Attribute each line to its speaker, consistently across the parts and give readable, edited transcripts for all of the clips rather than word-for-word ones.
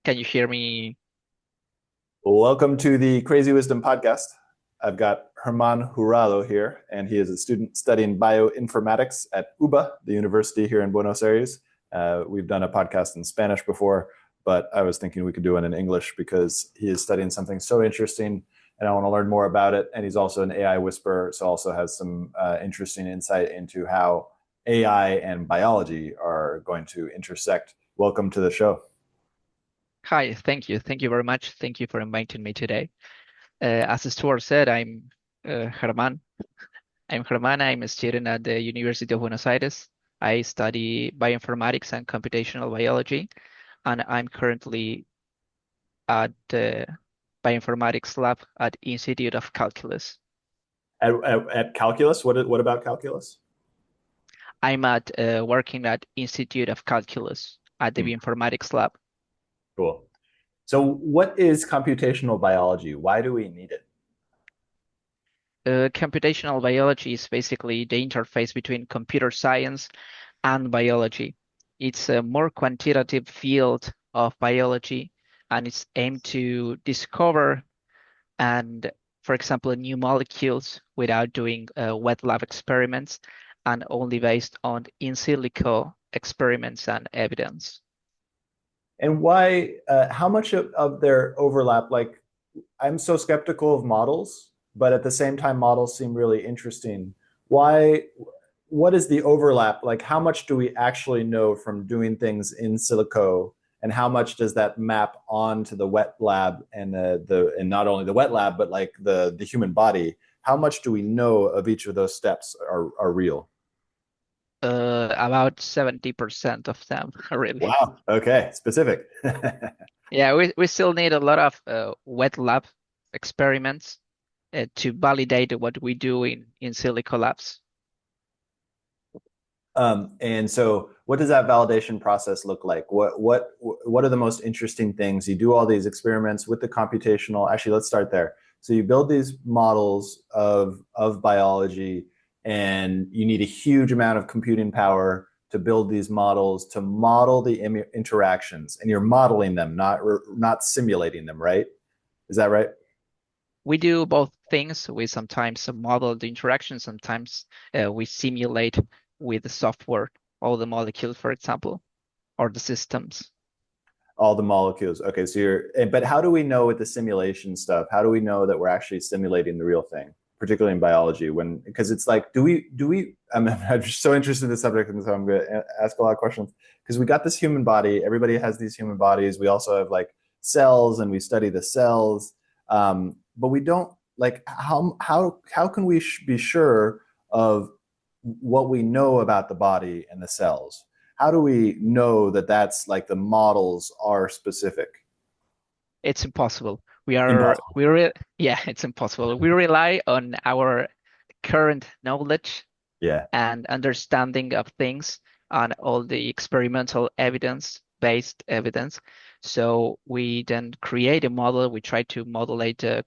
Speaker 1: Can you hear me?
Speaker 2: Welcome to the Crazy Wisdom Podcast. I've got German Jurado here, and he is a student studying bioinformatics at UBA, the university here in Buenos Aires. We've done a podcast in Spanish before, but I was thinking we could do one in English because he is studying something so interesting, and I want to learn more about it. And he's also an AI whisperer, so also has some interesting insight into how AI and biology are going to intersect. Welcome to the show.
Speaker 1: Hi, thank you. Thank you very much. Thank you for inviting me today. As Stuart said, I'm Germán. I'm Germán. I'm a student at the University of Buenos Aires. I study bioinformatics and computational biology, and I'm currently at the bioinformatics lab at Institute of Calculus.
Speaker 2: At calculus, what about calculus?
Speaker 1: I'm at working at Institute of Calculus at the
Speaker 2: Hmm,
Speaker 1: bioinformatics lab.
Speaker 2: cool. So, what is computational biology? Why do we need it?
Speaker 1: Computational biology is basically the interface between computer science and biology. It's a more quantitative field of biology, and it's aimed to discover and, for example, new molecules without doing wet lab experiments and only based on in silico experiments and evidence.
Speaker 2: And why? How much of their overlap? Like, I'm so skeptical of models, but at the same time, models seem really interesting. Why? What is the overlap? Like, how much do we actually know from doing things in silico, and how much does that map onto the wet lab and and not only the wet lab, but like the human body? How much do we know of each of those steps are real?
Speaker 1: About 70% of them, really.
Speaker 2: Wow. Okay. Specific.
Speaker 1: Yeah, we still need a lot of wet lab experiments to validate what we do in silico labs.
Speaker 2: And so what does that validation process look like? What are the most interesting things? You do all these experiments with the computational. Actually, let's start there. So you build these models of biology, and you need a huge amount of computing power to build these models to model the interactions, and you're modeling them, not simulating them, right? Is that right?
Speaker 1: We do both things. We sometimes model the interaction, sometimes we simulate with the software all the molecules, for example, or the systems.
Speaker 2: All the molecules. Okay, so but how do we know with the simulation stuff? How do we know that we're actually simulating the real thing, particularly in biology? Because it's like, I'm just so interested in the subject, and so I'm going to ask a lot of questions because we got this human body. Everybody has these human bodies. We also have like cells, and we study the cells, but we don't like how can we be sure of what we know about the body and the cells? How do we know that that's like the models are specific?
Speaker 1: It's impossible. We are
Speaker 2: Impossible.
Speaker 1: we re Yeah, it's impossible. We rely on our current knowledge
Speaker 2: Yeah.
Speaker 1: and understanding of things on all the experimental evidence-based evidence. So we then create a model. We try to modulate the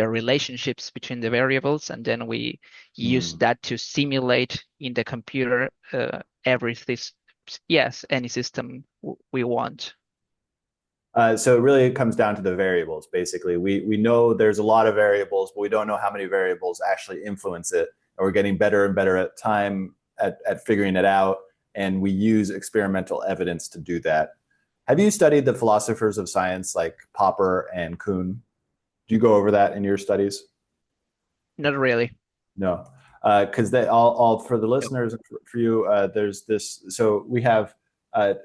Speaker 1: relationships between the variables, and then we use
Speaker 2: Hmm.
Speaker 1: that to simulate in the computer any system we want.
Speaker 2: So it really comes down to the variables. Basically, we know there's a lot of variables, but we don't know how many variables actually influence it. And we're getting better and better at time at figuring it out. And we use experimental evidence to do that. Have you studied the philosophers of science like Popper and Kuhn? Do you go over that in your studies?
Speaker 1: Not really.
Speaker 2: No, because they all for the
Speaker 1: No.
Speaker 2: listeners and for you, there's this. So we have uh,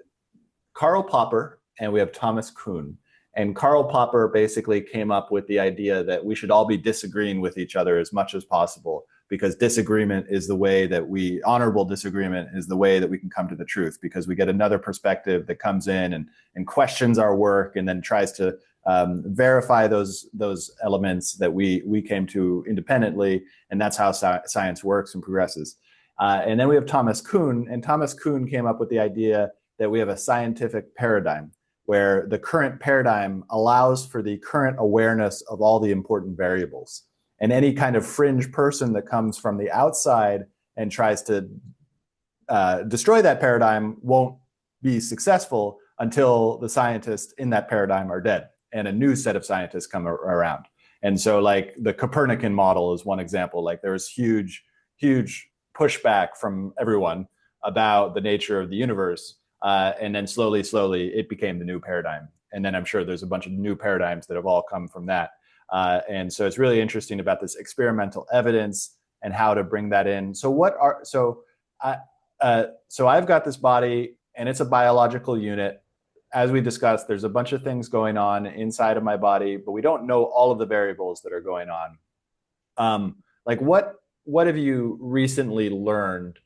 Speaker 2: Karl Popper and we have Thomas Kuhn. And Karl Popper basically came up with the idea that we should all be disagreeing with each other as much as possible because disagreement is the way that honorable disagreement is the way that we can come to the truth because we get another perspective that comes in and questions our work and then tries to verify those elements that we came to independently. And that's how science works and progresses. And then we have Thomas Kuhn, and Thomas Kuhn came up with the idea that we have a scientific paradigm where the current paradigm allows for the current awareness of all the important variables. And any kind of fringe person that comes from the outside and tries to destroy that paradigm won't be successful until the scientists in that paradigm are dead and a new set of scientists come around. And so like the Copernican model is one example. Like there was huge pushback from everyone about the nature of the universe. And then slowly, it became the new paradigm. And then I'm sure there's a bunch of new paradigms that have all come from that. And so it's really interesting about this experimental evidence and how to bring that in. So I've got this body and it's a biological unit. As we discussed, there's a bunch of things going on inside of my body, but we don't know all of the variables that are going on. Like what have you recently learned?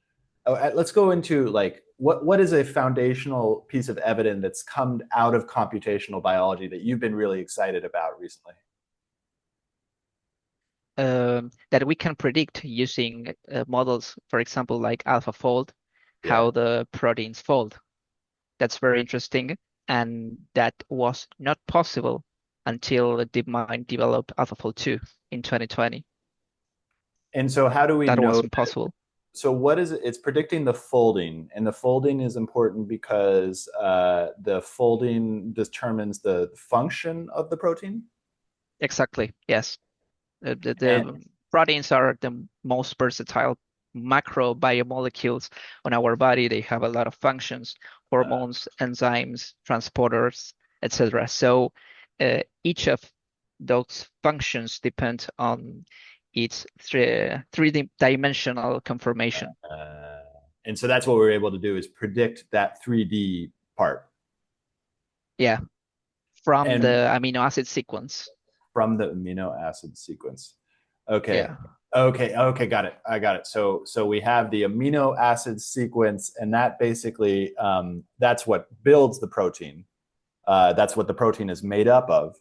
Speaker 2: Let's go into like what is a foundational piece of evidence that's come out of computational biology that you've been really excited about recently?
Speaker 1: That we can predict using models, for example, like AlphaFold,
Speaker 2: Yeah.
Speaker 1: how the proteins fold. That's very interesting. And that was not possible until DeepMind developed AlphaFold 2 in 2020.
Speaker 2: And so how do we
Speaker 1: That
Speaker 2: know
Speaker 1: wasn't possible.
Speaker 2: so what is it? It's predicting the folding, and the folding is important because the folding determines the function of the protein.
Speaker 1: Exactly. Yes. The
Speaker 2: And
Speaker 1: proteins are the most versatile macro biomolecules on our body. They have a lot of functions,
Speaker 2: uh,
Speaker 1: hormones, enzymes, transporters, etc. So each of those functions depend on its three-dimensional conformation.
Speaker 2: uh, and so that's what we're able to do is predict that 3D part.
Speaker 1: Yeah, from
Speaker 2: And
Speaker 1: the amino acid sequence.
Speaker 2: from the amino acid sequence. Okay.
Speaker 1: Yeah.
Speaker 2: Okay, got it. I got it. So we have the amino acid sequence, and that basically that's what builds the protein. That's what the protein is made up of,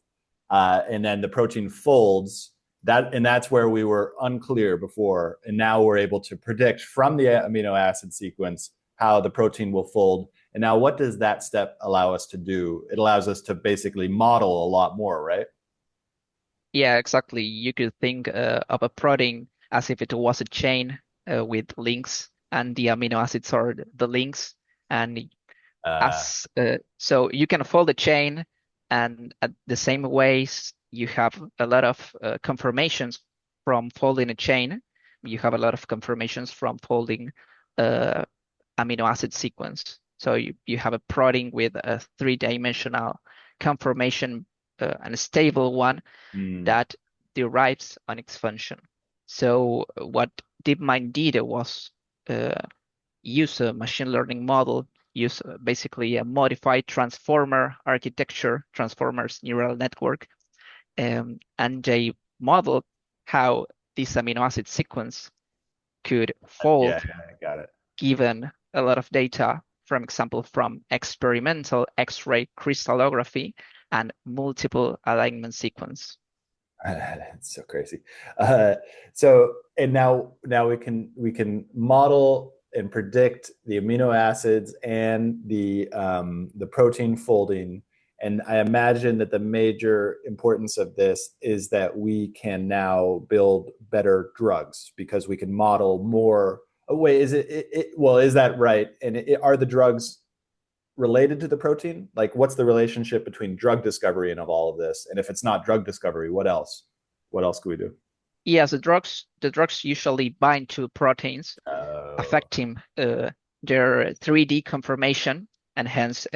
Speaker 2: and then the protein folds. And that's where we were unclear before, and now we're able to predict from the amino acid sequence how the protein will fold. And now, what does that step allow us to do? It allows us to basically model a lot more, right?
Speaker 1: Yeah, exactly. You could think of a protein as if it was a chain with links, and the amino acids are the links. And
Speaker 2: Uh,
Speaker 1: as so, you can fold the chain, and at the same ways, you have a lot of conformations from folding a chain. You have a lot of conformations from folding uh, amino acid sequence. So you have a protein with a three-dimensional conformation and a stable one
Speaker 2: mm,
Speaker 1: that derives on its function. So what DeepMind did was uh, use a machine learning model, use basically a modified transformer architecture, transformers neural network, and they modeled how this amino acid sequence could
Speaker 2: yeah,
Speaker 1: fold
Speaker 2: I got it.
Speaker 1: given a lot of data, from example, from experimental X-ray crystallography and multiple alignment sequence.
Speaker 2: It's so crazy. Uh, so and now we can model and predict the amino acids and the protein folding. And I imagine that the major importance of this is that we can now build better drugs because we can model more. Oh, wait, well, is that right? And are the drugs related to the protein? Like, what's the relationship between drug discovery and of all of this? And if it's not drug discovery, what else? What else could we do?
Speaker 1: Yes, the drugs usually bind to proteins,
Speaker 2: Oh,
Speaker 1: affecting their 3D conformation and hence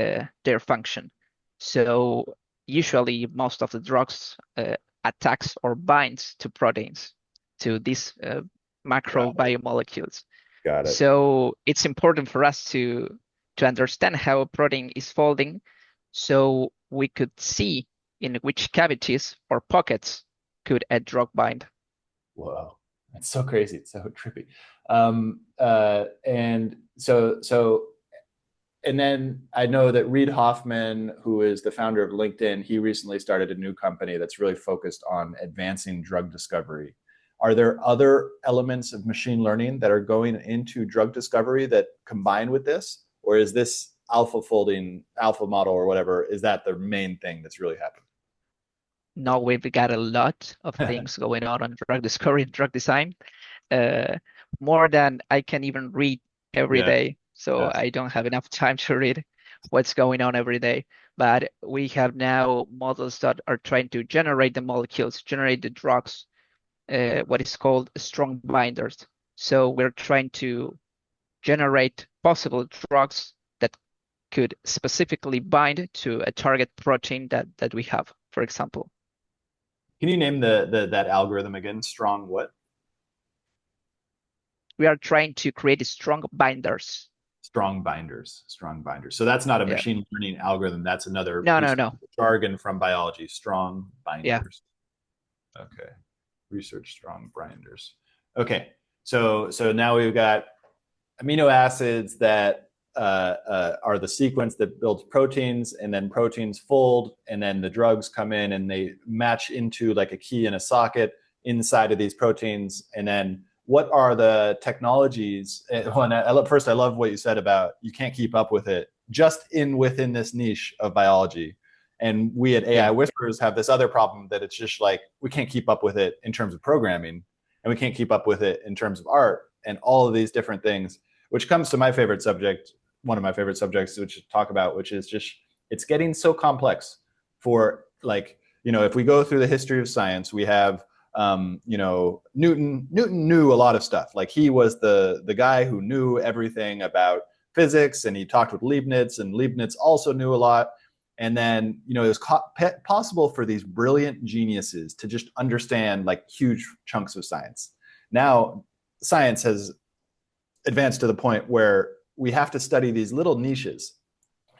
Speaker 1: their function. So usually most of the drugs attacks or binds to proteins, to these
Speaker 2: got
Speaker 1: macro
Speaker 2: it.
Speaker 1: biomolecules.
Speaker 2: Got it.
Speaker 1: So it's important for us to understand how a protein is folding, so we could see in which cavities or pockets could a drug bind.
Speaker 2: Whoa, that's so crazy. It's so trippy. And and then I know that Reid Hoffman, who is the founder of LinkedIn, he recently started a new company that's really focused on advancing drug discovery. Are there other elements of machine learning that are going into drug discovery that combine with this? Or is this alpha folding, alpha model, or whatever, is that the main thing that's really
Speaker 1: Now we've got a lot of
Speaker 2: happening?
Speaker 1: things going on drug discovery and drug design, uh, more than I can even read every
Speaker 2: Yeah,
Speaker 1: day. So
Speaker 2: yeah.
Speaker 1: I don't have enough time to read. what's going on every day. But we have now models that are trying to generate the molecules, generate the drugs, what is called strong binders. So we're trying to generate possible drugs that could specifically bind to a target protein that we have, for example.
Speaker 2: Can you name the that algorithm again? Strong what?
Speaker 1: We are trying to create strong binders.
Speaker 2: Strong binders. Strong binders. So that's not a
Speaker 1: Yeah.
Speaker 2: machine learning algorithm. That's another
Speaker 1: No,
Speaker 2: piece
Speaker 1: no,
Speaker 2: of
Speaker 1: no.
Speaker 2: jargon from biology. Strong
Speaker 1: Yeah.
Speaker 2: binders. Okay. Research strong binders. Okay. So now we've got amino acids that are the sequence that builds proteins, and then proteins fold, and then the drugs come in and they match into like a key in a socket inside of these proteins. And then what are the technologies? First, I love what you said about you can't keep up with it just within this niche of biology. And we at AI
Speaker 1: Yeah.
Speaker 2: Whispers have this other problem that it's just like we can't keep up with it in terms of programming, and we can't keep up with it in terms of art and all of these different things, which comes to my favorite subject, one of my favorite subjects, which to talk about, which is just it's getting so complex for like, if we go through the history of science, we have Newton knew a lot of stuff. Like he was the guy who knew everything about physics, and he talked with Leibniz, and Leibniz also knew a lot. And then, it was possible for these brilliant geniuses to just understand like huge chunks of science. Now, science has advanced to the point where we have to study these little niches.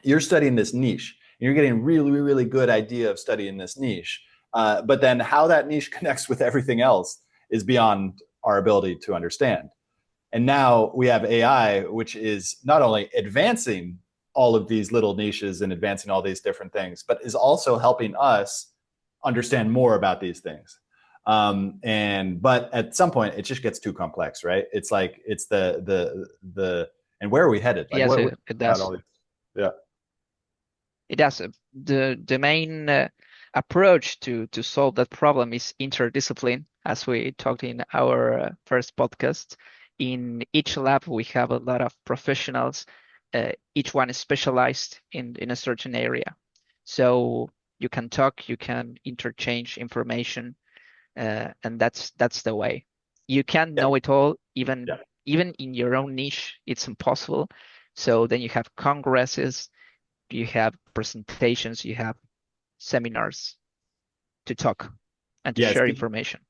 Speaker 2: You're studying this niche, and you're getting a really, really good idea of studying this niche. But then how that niche connects with everything else is beyond our ability to understand. And now we have AI, which is not only advancing all of these little niches and advancing all these different things, but is also helping us understand more about these things. But at some point, it just gets too complex, right? It's like it's and where are we headed? Like
Speaker 1: Yes,
Speaker 2: what
Speaker 1: it
Speaker 2: about
Speaker 1: does.
Speaker 2: all these? Yeah,
Speaker 1: It does. The main approach to solve that problem is interdiscipline, as we talked in our first podcast. In each lab, we have a lot of professionals. Each one is specialized in a certain area. So you can talk, you can interchange information, and that's the way. You can't
Speaker 2: yeah,
Speaker 1: know it all, even
Speaker 2: yeah.
Speaker 1: even in your own niche, it's impossible. So then you have congresses, you have presentations, you have seminars to talk and to
Speaker 2: Yeah, it's
Speaker 1: share information.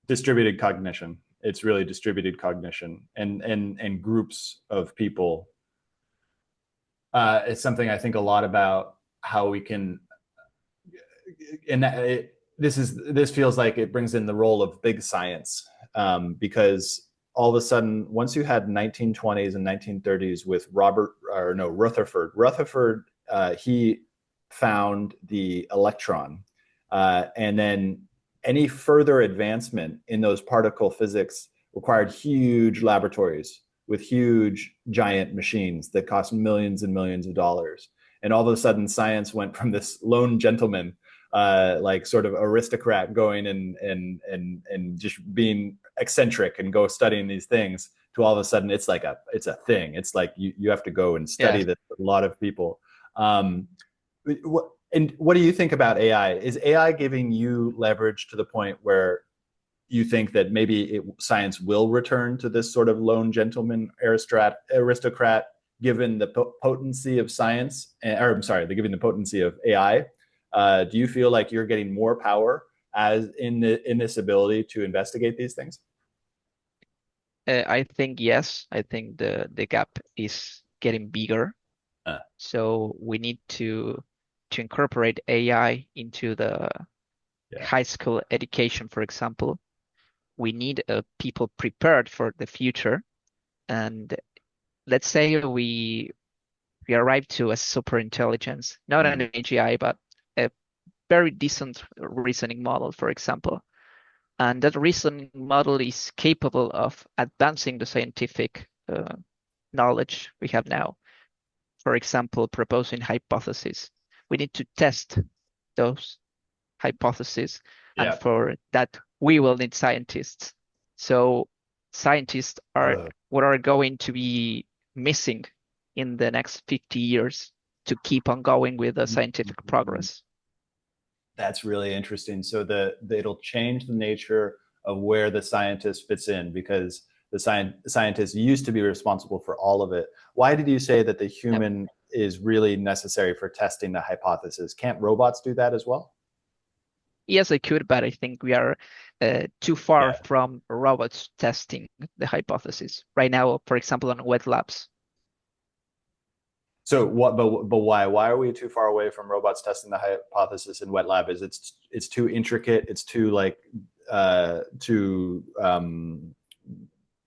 Speaker 2: distributed cognition. It's really distributed cognition, and groups of people. It's something I think a lot about how we can, and this feels like it brings in the role of big science, because all of a sudden, once you had 1920s and 1930s with Rutherford, he found the electron, and then any further advancement in those particle physics required huge laboratories with huge giant machines that cost millions and millions of dollars. And all of a sudden, science went from this lone gentleman, like sort of aristocrat, going and just being eccentric and go studying these things, to all of a sudden it's a thing. It's like you have to go and study
Speaker 1: Yes.
Speaker 2: this with a lot of people. Um, what do you think about AI? Is AI giving you leverage to the point where you think that maybe science will return to this sort of lone gentleman aristocrat, given the potency of science, or I'm sorry, given the potency of AI? Do you feel like you're getting more power as in this ability to investigate these things?
Speaker 1: I think yes. I think the gap is getting bigger.
Speaker 2: Uh,
Speaker 1: So we need to incorporate AI into the
Speaker 2: yeah.
Speaker 1: high school education, for example. We need people prepared for the future. And let's say we arrive to a super intelligence, not an
Speaker 2: Mm.
Speaker 1: AGI, but a very decent reasoning model, for example. And that reasoning model is capable of advancing the scientific knowledge we have now. For example, proposing hypotheses. We need to test those hypotheses, and
Speaker 2: Yeah.
Speaker 1: for that, we will need scientists. So scientists are
Speaker 2: Uh,
Speaker 1: what are going to be missing in the next 50 years. to keep on going with the scientific progress.
Speaker 2: That's really interesting. So it'll change the nature of where the scientist fits in, because the scientist used to be responsible for all of it. Why did you say that the
Speaker 1: Yep.
Speaker 2: human is really necessary for testing the hypothesis? Can't robots do that as well?
Speaker 1: Yes, I could, but I think we are too far
Speaker 2: Yeah.
Speaker 1: from robots testing the hypothesis. Right now, for example, on wet labs.
Speaker 2: So what? But why? Why are we too far away from robots testing the hypothesis in wet lab? Is it's too intricate? It's too like too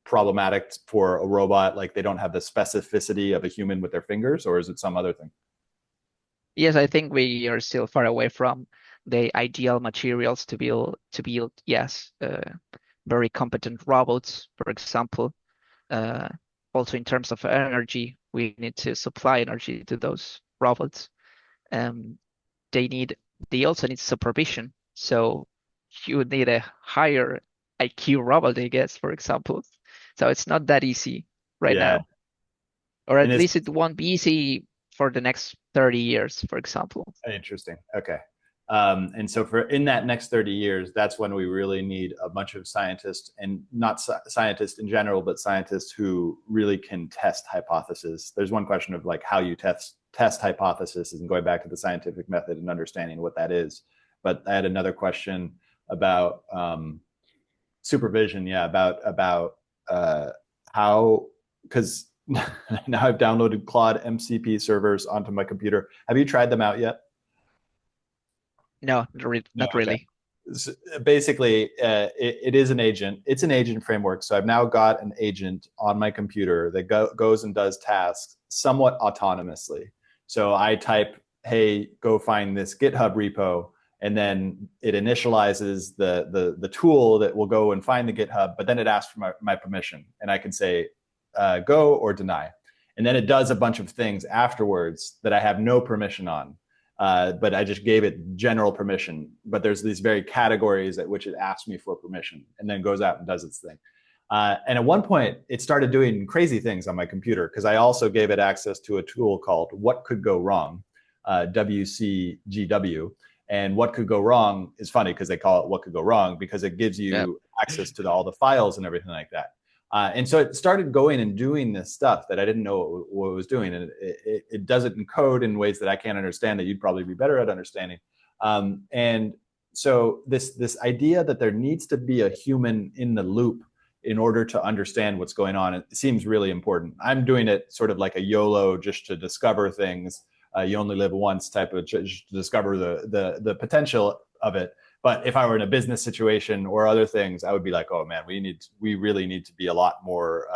Speaker 2: problematic for a robot? Like they don't have the specificity of a human with their fingers, or is it some other thing?
Speaker 1: Yes, I think we are still far away from the ideal materials to build yes, very competent robots, for example. Uh, Also in terms of energy, we need to supply energy to those robots. Um, they need they also need supervision. So you would need a higher IQ robot, I guess, for example. So it's not that easy right
Speaker 2: Yeah,
Speaker 1: now, or
Speaker 2: and
Speaker 1: at
Speaker 2: it's
Speaker 1: least it won't be easy for the next 30 years, for example.
Speaker 2: interesting. Okay. And so for in that next 30 years, that's when we really need a bunch of scientists, and not scientists in general, but scientists who really can test hypotheses. There's one question of like how you test hypothesis and going back to the scientific method and understanding what that is. But I had another question about supervision. Yeah, about how, because now I've downloaded Claude MCP servers onto my computer. Have you tried them out yet?
Speaker 1: No,
Speaker 2: No.
Speaker 1: not
Speaker 2: Okay.
Speaker 1: really.
Speaker 2: So basically, it is an agent. It's an agent framework. So I've now got an agent on my computer that goes and does tasks somewhat autonomously. So I type, "Hey, go find this GitHub repo," and then it initializes the tool that will go and find the GitHub. But then it asks for my permission, and I can say go or deny. And then it does a bunch of things afterwards that I have no permission on. But I just gave it general permission. But there's these very categories at which it asks me for permission and then goes out and does its thing. And at one point, it started doing crazy things on my computer because I also gave it access to a tool called What Could Go Wrong, WCGW. And what could go wrong is funny because they call it What Could Go Wrong because it gives
Speaker 1: Yeah,
Speaker 2: you access to all the files and everything like that. And so it started going and doing this stuff that I didn't know what it was doing. And it does it in code in ways that I can't understand that you'd probably be better at understanding. And so this idea that there needs to be a human in the loop in order to understand what's going on, it seems really important. I'm doing it sort of like a YOLO, just to discover things. You only live once type of, just to discover the potential of it. But if I were in a business situation or other things, I would be like, oh man, we really need to be a lot more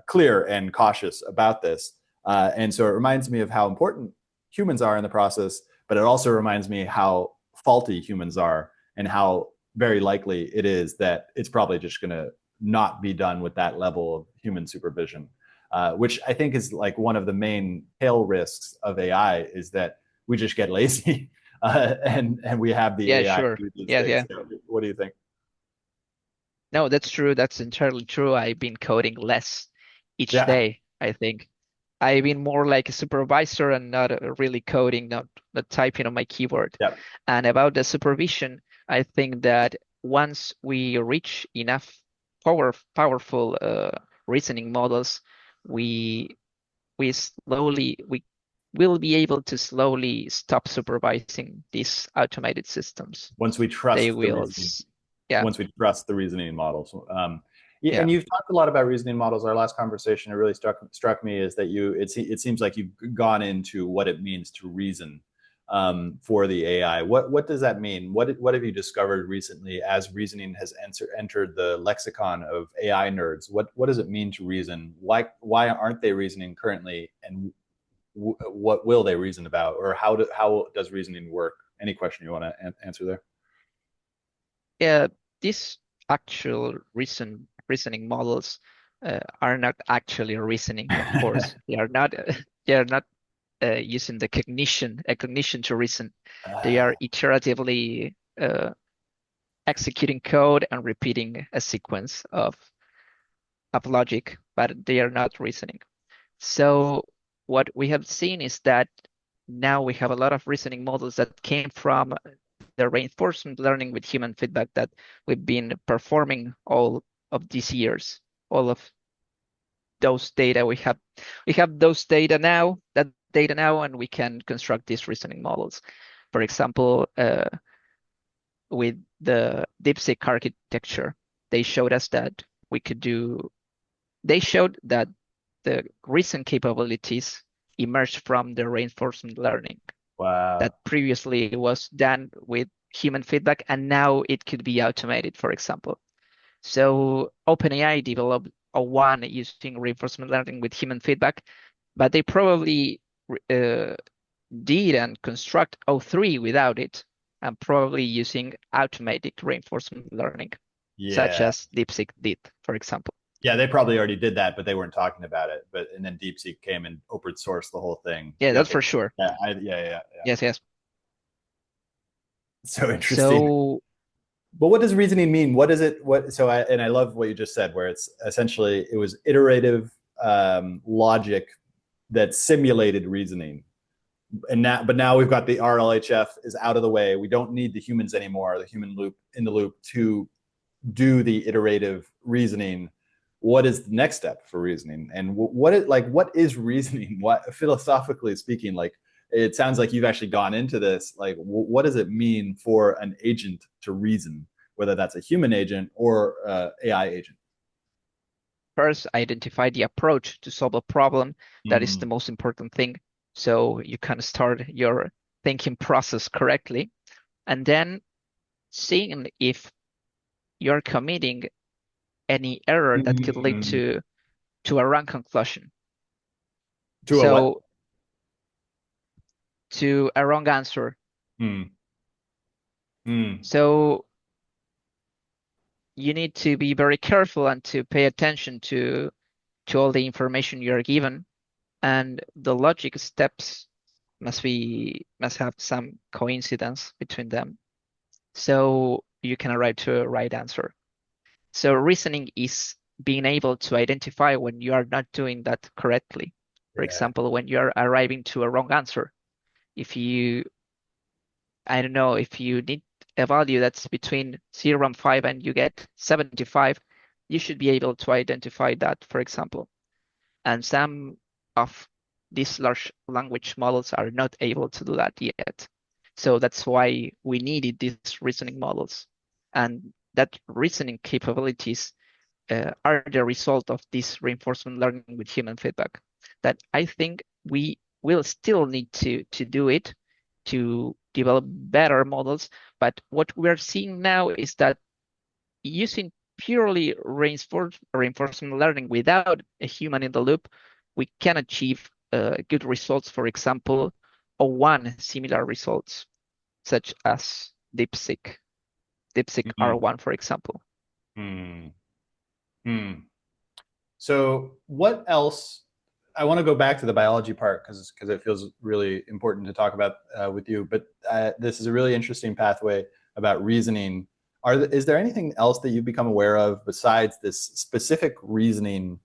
Speaker 2: clear and cautious about this. And so it reminds me of how important humans are in the process, but it also reminds me how faulty humans are and how very likely it is that it's probably just going to not be done with that level of human supervision, which I think is like one of the main tail risks of AI is that we just get lazy. And we have the
Speaker 1: yeah,
Speaker 2: AI
Speaker 1: sure.
Speaker 2: do these
Speaker 1: Yeah,
Speaker 2: things.
Speaker 1: yeah.
Speaker 2: So what do you think?
Speaker 1: No, that's true. That's entirely true. I've been coding less each
Speaker 2: Yeah,
Speaker 1: day, I think. I've been more like a supervisor and not really coding, not typing on my keyboard.
Speaker 2: yeah.
Speaker 1: And about the supervision, I think that once we reach enough powerful reasoning models, we we will be able to slowly stop supervising these automated systems.
Speaker 2: Once we
Speaker 1: They
Speaker 2: trust the
Speaker 1: will,
Speaker 2: reasoning,
Speaker 1: yeah,
Speaker 2: once we trust the reasoning models. Yeah,
Speaker 1: yeah.
Speaker 2: and you've talked a lot about reasoning models. Our last conversation, it really struck me is that it seems like you've gone into what it means to reason for the AI. What does that mean? What have you discovered recently as reasoning has entered the lexicon of AI nerds? What does it mean to reason? Why aren't they reasoning currently? And what will they reason about, or how does reasoning work? Any question you want to answer there?
Speaker 1: Yeah, these actual reasoning models are not actually reasoning, of course. They are not they are not using the cognition to reason. They are iteratively executing code and repeating a sequence of logic, but they are not reasoning. So what we have seen is that now we have a lot of reasoning models that came from the reinforcement learning with human feedback that we've been performing all of these years. All of those data we have those data now, that data now, and we can construct these reasoning models. For example, with the DeepSeek architecture, they showed us that we could do. They showed that the recent capabilities emerged from the reinforcement learning that
Speaker 2: Wow.
Speaker 1: previously was done with human feedback, and now it could be automated, for example. So OpenAI developed a one using reinforcement learning with human feedback, but they probably uh, did and construct O3 without it, and probably using automated reinforcement learning, such
Speaker 2: Yeah.
Speaker 1: as DeepSeek did, for example.
Speaker 2: Yeah, they probably already did that, but they weren't talking about it. But and then DeepSeek came and open sourced the whole thing.
Speaker 1: Yeah,
Speaker 2: Yep.
Speaker 1: that's for sure.
Speaker 2: Yeah.
Speaker 1: Yes, yes.
Speaker 2: So interesting.
Speaker 1: So
Speaker 2: But what does reasoning mean? What is it? What so I love what you just said, where it's essentially it was iterative logic that simulated reasoning. And now we've got the RLHF is out of the way. We don't need the humans anymore, the human loop in the loop to do the iterative reasoning. What is the next step for reasoning, and what is reasoning? What philosophically speaking, like it sounds like you've actually gone into this. Like, what does it mean for an agent to reason, whether that's a human agent or AI agent?
Speaker 1: first, identify the approach to solve a problem. That is the
Speaker 2: Mm,
Speaker 1: most important thing. So you can start your thinking process correctly, and then seeing if you're committing any error that could lead
Speaker 2: mm,
Speaker 1: to a wrong conclusion.
Speaker 2: to a what?
Speaker 1: So to a wrong answer.
Speaker 2: Mm, mm,
Speaker 1: So you need to be very careful and to pay attention to all the information you're given, and the logic steps must have some coincidence between them, so you can arrive to a right answer. So reasoning is being able to identify when you are not doing that correctly. For
Speaker 2: yeah.
Speaker 1: example, when you're arriving to a wrong answer. If you, I don't know, if you need a value that's between 0 and 5 and you get 75, you should be able to identify that, for example. And some of these large language models are not able to do that yet. So that's why we needed these reasoning models. And that reasoning capabilities are the result of this reinforcement learning with human feedback. That I think we will still need to do it to develop better models. But what we're seeing now is that using purely reinforcement learning without a human in the loop, we can achieve good results. For example, or one similar results, such as DeepSeek
Speaker 2: Mm,
Speaker 1: R1, for example.
Speaker 2: mm, mm. So, what else? I want to go back to the biology part because it feels really important to talk about with you. But this is a really interesting pathway about reasoning. Is there anything else that you've become aware of besides this specific reasoning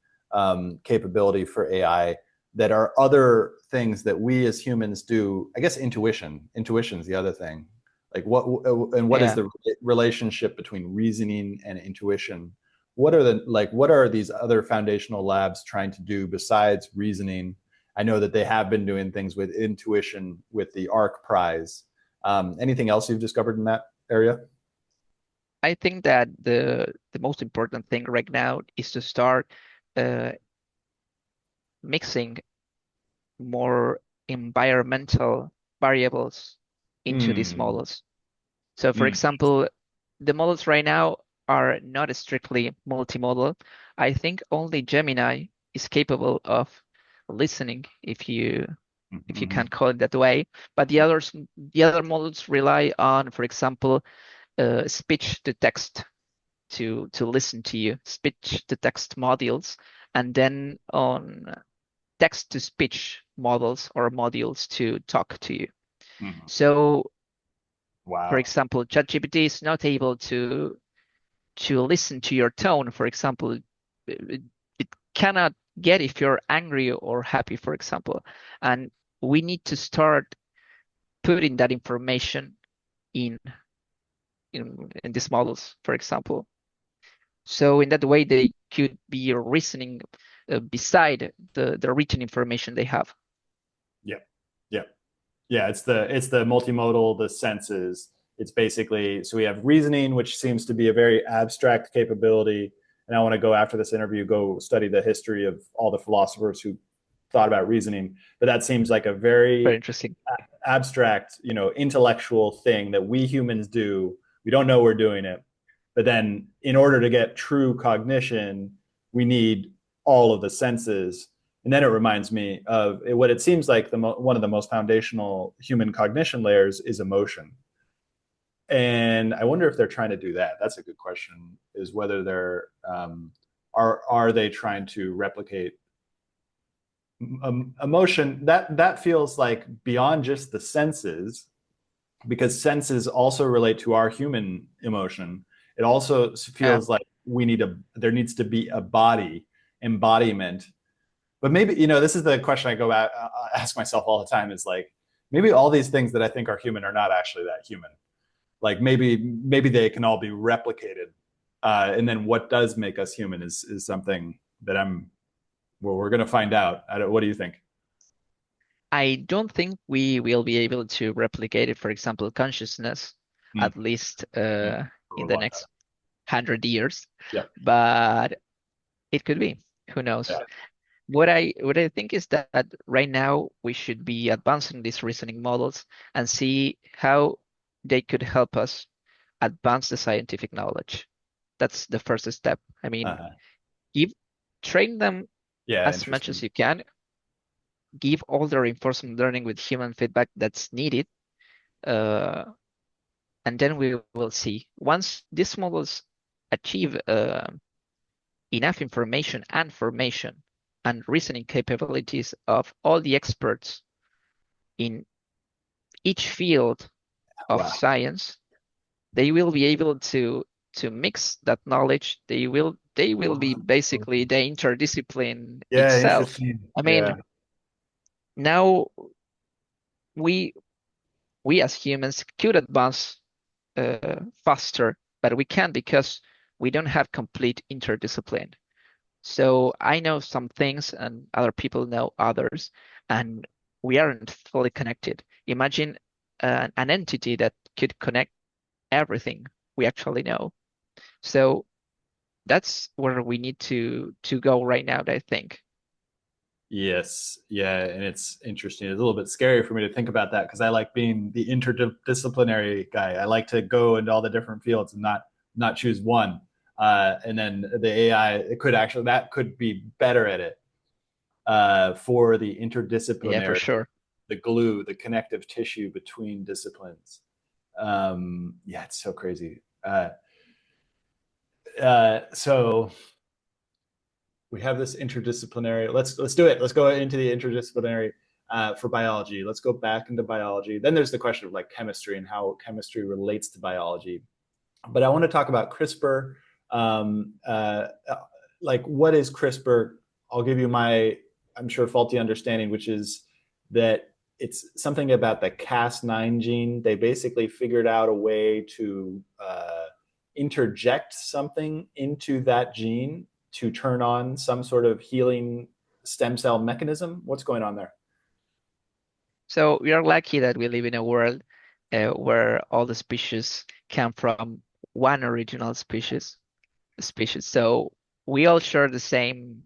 Speaker 2: capability for AI that are other things that we as humans do? I guess intuition. Intuition is the other thing. Like what is
Speaker 1: Yeah,
Speaker 2: the relationship between reasoning and intuition? What are these other foundational labs trying to do besides reasoning? I know that they have been doing things with intuition with the ARC prize. Anything else you've discovered in that area?
Speaker 1: I think that the most important thing right now is to start uh, mixing more environmental variables into these
Speaker 2: Mm,
Speaker 1: models. So, for
Speaker 2: mm,
Speaker 1: example, the models right now are not strictly multimodal. I think only Gemini is capable of listening, if you can
Speaker 2: mhm,
Speaker 1: call it that way. But the other models rely on, for example, speech to text to listen to you, speech to text modules, and then on text to speech models or modules to talk to you.
Speaker 2: mhm.
Speaker 1: So, for
Speaker 2: Wow.
Speaker 1: example, ChatGPT is not able to listen to your tone. For example, it cannot get if you're angry or happy, for example. And we need to start putting that information in in these models, for example. So in that way, they could be reasoning beside the written information they have.
Speaker 2: Yeah. Yeah. Yeah, it's the multimodal, the senses. It's basically, so we have reasoning, which seems to be a very abstract capability. And I want to go after this interview, go study the history of all the philosophers who thought about reasoning. But that seems like a
Speaker 1: Very
Speaker 2: very
Speaker 1: interesting.
Speaker 2: abstract, intellectual thing that we humans do. We don't know we're doing it. But then in order to get true cognition, we need all of the senses. And then it reminds me of what it seems like one of the most foundational human cognition layers is emotion. And I wonder if they're trying to do that. That's a good question. Is whether they're are they trying to replicate emotion? That feels like beyond just the senses, because senses also relate to our human emotion. It also
Speaker 1: Yeah,
Speaker 2: feels like there needs to be a body embodiment. But maybe, this is the question I ask myself all the time, is like, maybe all these things that I think are human are not actually that human. Like maybe they can all be replicated. And then what does make us human is something that we're going to find out. What do you think?
Speaker 1: I don't think we will be able to replicate it, for example, consciousness,
Speaker 2: Hmm.
Speaker 1: at least
Speaker 2: For
Speaker 1: in
Speaker 2: a
Speaker 1: the
Speaker 2: long time.
Speaker 1: next 100 years.
Speaker 2: Yep.
Speaker 1: But it could be. Who knows?
Speaker 2: Yeah.
Speaker 1: What I think is that right now we should be advancing these reasoning models and see how they could help us advance the scientific knowledge. That's the first step. I mean,
Speaker 2: Uh-huh.
Speaker 1: give train them
Speaker 2: Yeah.
Speaker 1: as much
Speaker 2: Interesting.
Speaker 1: as you can, give all the reinforcement learning with human feedback that's needed, uh, and then we will see. Once these models achieve enough information and formation and reasoning capabilities of all the experts in each field of
Speaker 2: Wow.
Speaker 1: science, they will be able to mix that knowledge. They will be basically the interdiscipline
Speaker 2: Yeah,
Speaker 1: itself.
Speaker 2: interesting.
Speaker 1: I
Speaker 2: Yeah.
Speaker 1: mean, now we we as humans could advance faster, but we can't because we don't have complete interdiscipline. So I know some things and other people know others, and we aren't fully connected. Imagine an entity that could connect everything we actually know. So that's where we need to go right now, I think.
Speaker 2: Yes. Yeah. And it's interesting. It's a little bit scary for me to think about that because I like being the interdisciplinary guy. I like to go into all the different fields and not choose one. And then the AI, that could be better at it for the
Speaker 1: Yeah, for
Speaker 2: interdisciplinary,
Speaker 1: sure.
Speaker 2: the glue, the connective tissue between disciplines. Yeah, it's so crazy. So we have this interdisciplinary. Let's do it. Let's go into the interdisciplinary for biology. Let's go back into biology. Then there's the question of like chemistry and how chemistry relates to biology. But I want to talk about CRISPR. Um, uh, like, what is CRISPR? I'll give you my, I'm sure, faulty understanding, which is that it's something about the Cas9 gene. They basically figured out a way to interject something into that gene to turn on some sort of healing stem cell mechanism. What's going on there?
Speaker 1: So we are lucky that we live in a world where all the species come from one original species. So we all share the same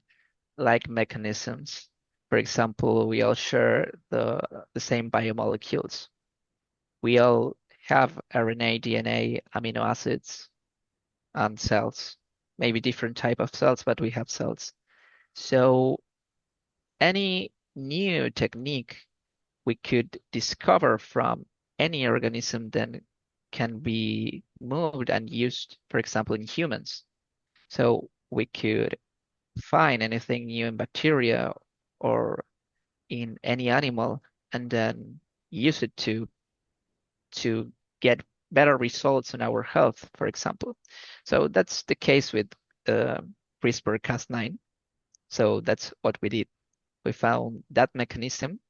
Speaker 1: like mechanisms. For example, we all share the same biomolecules. We all have RNA, DNA, amino acids, and cells. Maybe different type of cells, but we have cells. So any new technique we could discover from any organism then can be moved and used, for example, in humans. So we could find anything new in bacteria or in any animal and then use it to get better results in our health, for example. So that's the case with uh, CRISPR-Cas9. So that's what we did. We found that mechanism,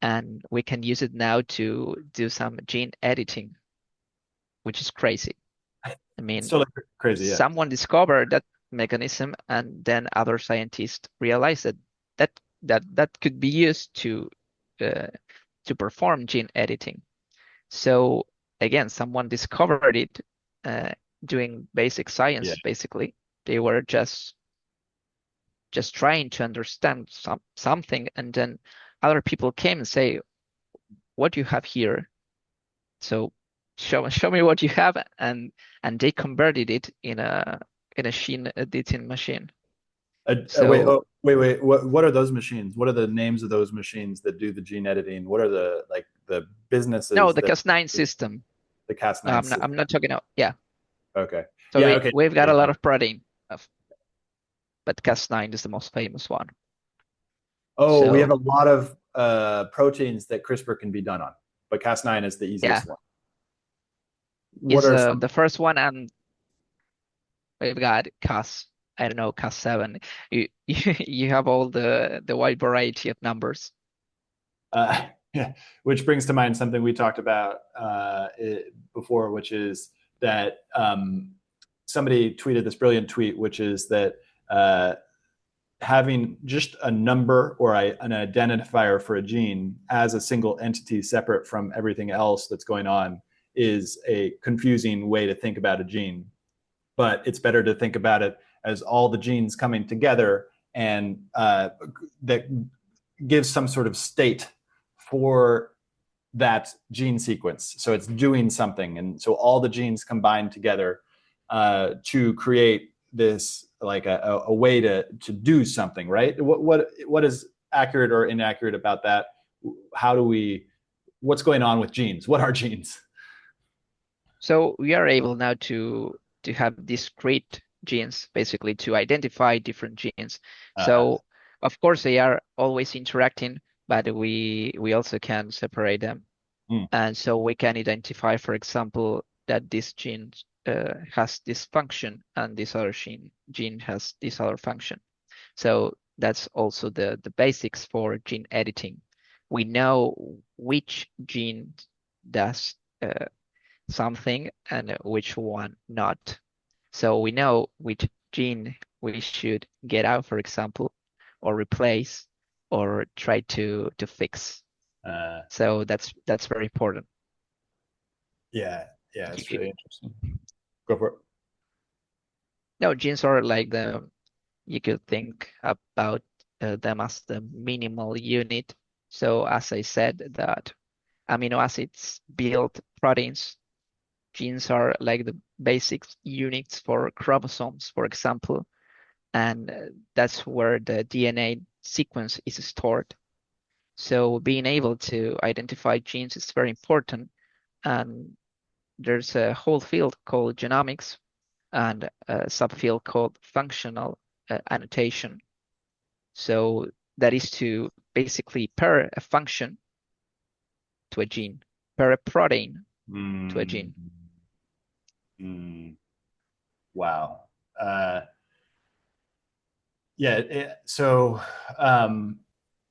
Speaker 1: and we can use it now to do some gene editing, which is crazy. I
Speaker 2: It's
Speaker 1: mean,
Speaker 2: still like crazy, yeah.
Speaker 1: someone discovered that mechanism, and then other scientists realized that that could be used uh, to perform gene editing. So again, someone discovered it uh, doing basic
Speaker 2: Yeah.
Speaker 1: science, basically. They were just trying to understand something, and then other people came and say, "What do you have here?" So show me what you have, and they converted it in a gene editing machine.
Speaker 2: Wait,
Speaker 1: So
Speaker 2: oh, wait. What are those machines? What are the names of those machines that do the gene editing? What are the like the
Speaker 1: no,
Speaker 2: businesses
Speaker 1: the
Speaker 2: that
Speaker 1: Cas9 system.
Speaker 2: the
Speaker 1: No,
Speaker 2: Cas9
Speaker 1: I'm
Speaker 2: system?
Speaker 1: not talking about, yeah.
Speaker 2: Okay.
Speaker 1: So
Speaker 2: Yeah, okay.
Speaker 1: we've got
Speaker 2: Yeah,
Speaker 1: a lot
Speaker 2: yeah.
Speaker 1: of protein, but Cas9 is the most famous one.
Speaker 2: Oh, we have
Speaker 1: So
Speaker 2: a lot of proteins that CRISPR can be done on, but Cas9 is the
Speaker 1: yeah,
Speaker 2: easiest one. What
Speaker 1: is
Speaker 2: are some?
Speaker 1: the first one, and we've got Cas, I don't know, Cas7. You have all the wide variety of numbers.
Speaker 2: Yeah, which brings to mind something we talked about before, which is that somebody tweeted this brilliant tweet, which is that uh, having just a number or an identifier for a gene as a single entity separate from everything else that's going on is a confusing way to think about a gene. But it's better to think about it as all the genes coming together and that gives some sort of state for that gene sequence. So it's doing something. And so all the genes combine together to create this like a way to do something, right? What is accurate or inaccurate about that? How do we, what's going on with genes? What are genes?
Speaker 1: So we are able now to have discrete genes, basically to identify different genes.
Speaker 2: Uh,
Speaker 1: So of course they are always interacting, but we also can separate them.
Speaker 2: mm,
Speaker 1: And so we can identify, for example, that this gene has this function and this other gene has this other function. So that's also the basics for gene editing. We know which gene does something and which one not. So we know which gene we should get out, for example, or replace, or try to fix.
Speaker 2: uh,
Speaker 1: So that's very important.
Speaker 2: yeah, yeah, it's
Speaker 1: You-
Speaker 2: really interesting. Go for it.
Speaker 1: No, genes are like you could think about them as the minimal unit. So as I said, that amino acids build proteins. Genes are like the basic units for chromosomes, for example, and that's where the DNA sequence is stored. So being able to identify genes is very important. And there's a whole field called genomics and a subfield called functional annotation. So that is to basically pair a function to a gene, pair a protein to a
Speaker 2: Mm,
Speaker 1: gene.
Speaker 2: mm, wow. Uh, yeah. So um,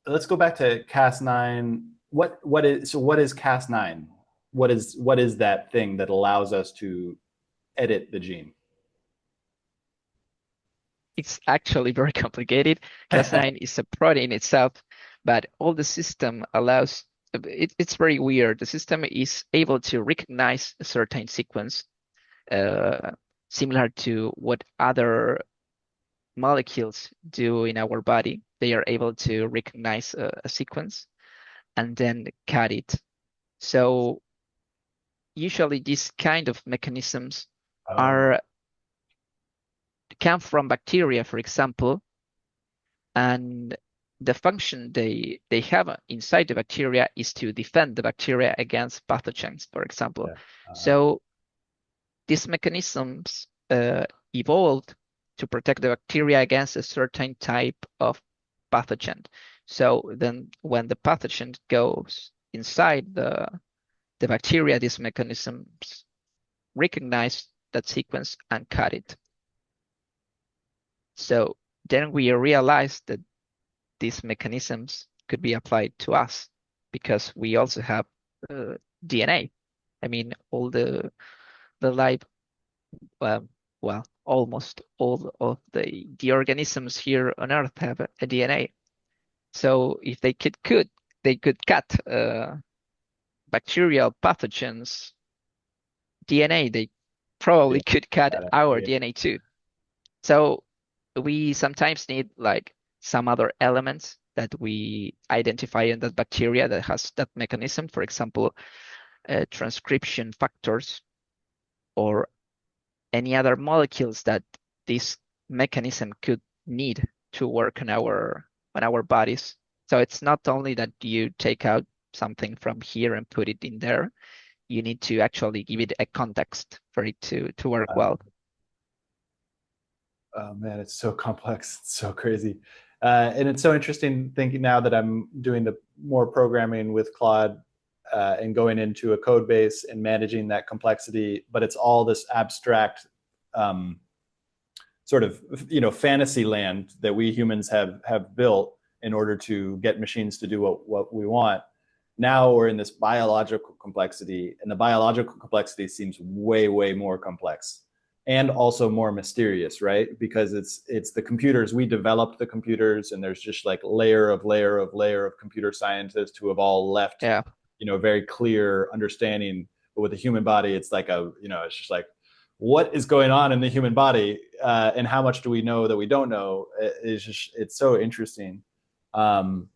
Speaker 2: let's go back to Cas9. What is Cas9? What is that thing that allows us to edit the gene?
Speaker 1: It's actually very complicated. Cas9 is a protein itself, but all the system allows, it's very weird. The system is able to recognize a certain sequence, uh, similar to what other molecules do in our body. They are able to recognize a sequence and then cut it. So usually these kind of mechanisms
Speaker 2: Oh,
Speaker 1: are come from bacteria, for example, and the function they have inside the bacteria is to defend the bacteria against pathogens, for example.
Speaker 2: yeah. Uh,
Speaker 1: So these mechanisms evolved to protect the bacteria against a certain type of pathogen. So then when the pathogen goes inside the bacteria, these mechanisms recognize that sequence and cut it. So then we realized that these mechanisms could be applied to us because we also have DNA. I mean, all the life, um, well, almost all of the organisms here on Earth have a DNA. So if they could cut bacterial pathogens DNA, they
Speaker 2: Yeah,
Speaker 1: probably could cut
Speaker 2: got it.
Speaker 1: our
Speaker 2: Yeah.
Speaker 1: DNA too. So we sometimes need like some other elements that we identify in that bacteria that has that mechanism. For example, transcription factors or any other molecules that this mechanism could need to work on our bodies. So it's not only that you take out something from here and put it in there, you need to actually give it a context for it to work
Speaker 2: Uh,
Speaker 1: well.
Speaker 2: oh man, it's so complex. It's so crazy. And it's so interesting thinking now that I'm doing the more programming with Claude and going into a code base and managing that complexity, but it's all this abstract um, sort of fantasy land that we humans have built in order to get machines to do what we want. Now we're in this biological complexity, and the biological complexity seems way more complex and also more mysterious, right? Because it's the computers. We developed the computers, and there's just like layer of computer scientists who have all left
Speaker 1: Yeah.
Speaker 2: very clear understanding. But with the human body, it's like it's just like, what is going on in the human body, and how much do we know that we don't know? It's so interesting. um,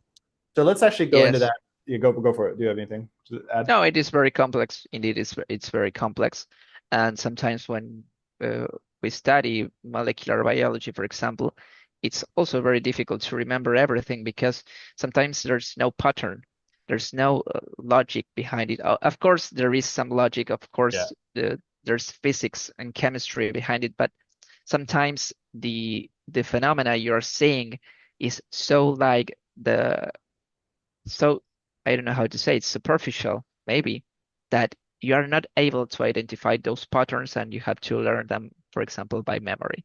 Speaker 2: so let's actually go into
Speaker 1: Yes.
Speaker 2: that. You go for it. Do you have anything to add?
Speaker 1: No, it is very complex. Indeed, it's very complex. And sometimes when uh, we study molecular biology, for example, it's also very difficult to remember everything because sometimes there's no pattern. There's no logic behind it. Of course, there is some logic. Of
Speaker 2: Yeah.
Speaker 1: course, there's physics and chemistry behind it, but sometimes the phenomena you're seeing is so like the so I don't know how to say it's superficial, maybe, that you are not able to identify those patterns and you have to learn them, for example, by memory.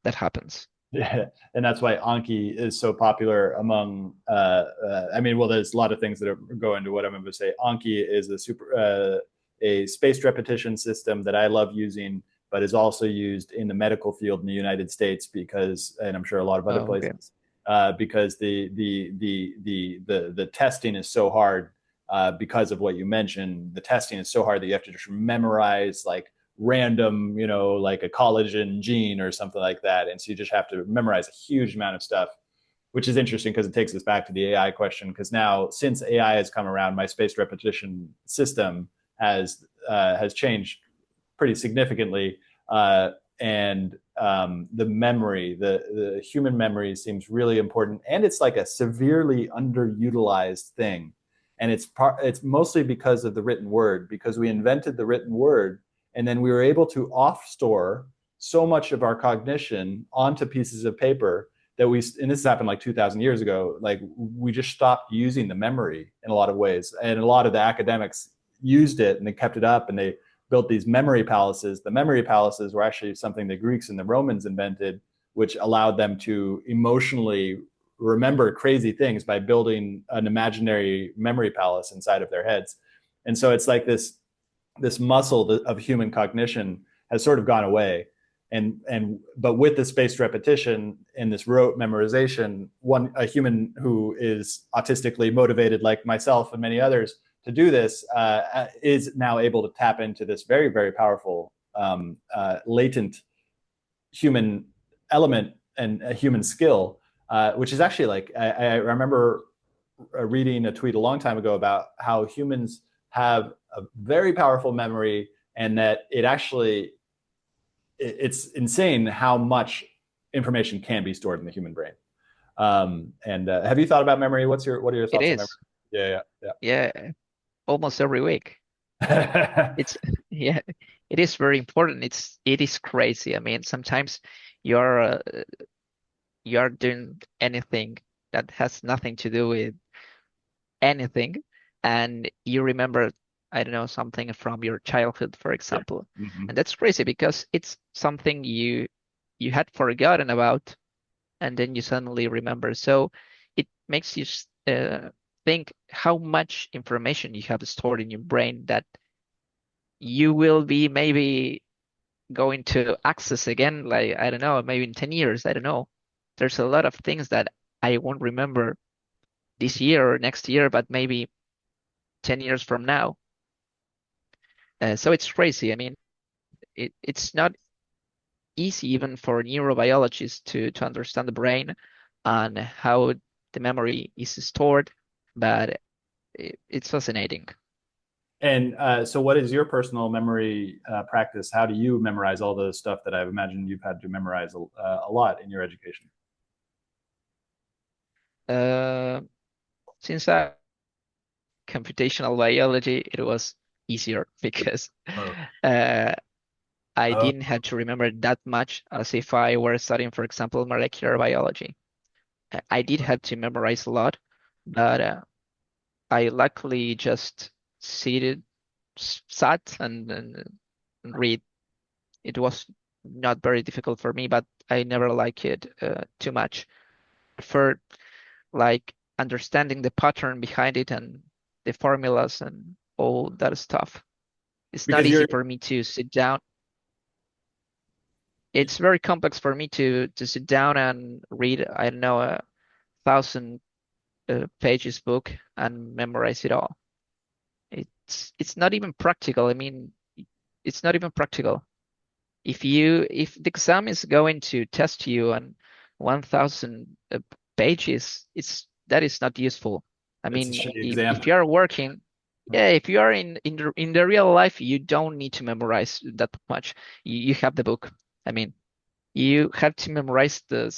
Speaker 1: That happens.
Speaker 2: Yeah, and that's why Anki is so popular among. I mean, well, there's a lot of things that go into what I'm going to say. Anki is a spaced repetition system that I love using, but is also used in the medical field in the United States because, and I'm sure a lot of other
Speaker 1: Oh, okay.
Speaker 2: places, because the testing is so hard because of what you mentioned. The testing is so hard that you have to just memorize like random, like a collagen gene or something like that. And so you just have to memorize a huge amount of stuff, which is interesting because it takes us back to the AI question. Because now, since AI has come around, my spaced repetition system has changed pretty significantly, and the memory, the human memory, seems really important, and it's like a severely underutilized thing. And it's mostly because of the written word, because we invented the written word, and then we were able to off store so much of our cognition onto pieces of paper that and this happened like 2000 years ago, like we just stopped using the memory in a lot of ways. And a lot of the academics used it and they kept it up and they built these memory palaces. The memory palaces were actually something the Greeks and the Romans invented, which allowed them to emotionally remember crazy things by building an imaginary memory palace inside of their heads. And so it's like this muscle of human cognition has sort of gone away. And but with the spaced repetition and this rote memorization, a human who is autistically motivated like myself and many others to do this is now able to tap into this very powerful latent human element and a human skill, which is actually like I remember reading a tweet a long time ago about how humans have a very powerful memory, and that it's insane how much information can be stored in the human brain. And have you thought about memory? What are your
Speaker 1: It
Speaker 2: thoughts on memory?
Speaker 1: is.
Speaker 2: Yeah,
Speaker 1: Yeah, almost every week.
Speaker 2: yeah.
Speaker 1: It's yeah, it is very important. It is crazy. I mean, sometimes you're uh, you're doing anything that has nothing to do with anything, and you remember, I don't know, something from your childhood, for
Speaker 2: Yeah.
Speaker 1: example.
Speaker 2: Mm-hmm.
Speaker 1: And that's crazy because it's something you had forgotten about, and then you suddenly remember. So it makes you think how much information you have stored in your brain that you will be maybe going to access again, like, I don't know, maybe in 10 years, I don't know. There's a lot of things that I won't remember this year or next year, but maybe 10 years from now. So it's crazy. I mean, it's not easy even for neurobiologists to understand the brain and how the memory is stored, but it's fascinating.
Speaker 2: And so, what is your personal memory practice? How do you memorize all the stuff that I've imagined you've had to memorize a lot in your education?
Speaker 1: Uh, since I computational biology, it was easier because
Speaker 2: Oh,
Speaker 1: uh, I
Speaker 2: oh,
Speaker 1: didn't have to remember that much as if I were studying, for example, molecular biology. I did have to memorize a lot, but I luckily just seated, sat and read. It was not very difficult for me, but I never like it too much. Prefer like understanding the pattern behind it and the formulas and all that stuff. It's not
Speaker 2: because
Speaker 1: easy
Speaker 2: you're
Speaker 1: for me to sit down. It's very complex for me to sit down and read, I don't know, 1,000 pages book and memorize it all. It's not even practical. I mean, it's not even practical. If the exam is going to test you on 1,000 pages, it's that is not useful. I
Speaker 2: it's a
Speaker 1: mean,
Speaker 2: shitty
Speaker 1: if
Speaker 2: exam.
Speaker 1: you are working, yeah, if you are in the real life, you don't need to memorize that much. You have the book. I mean, you have to memorize the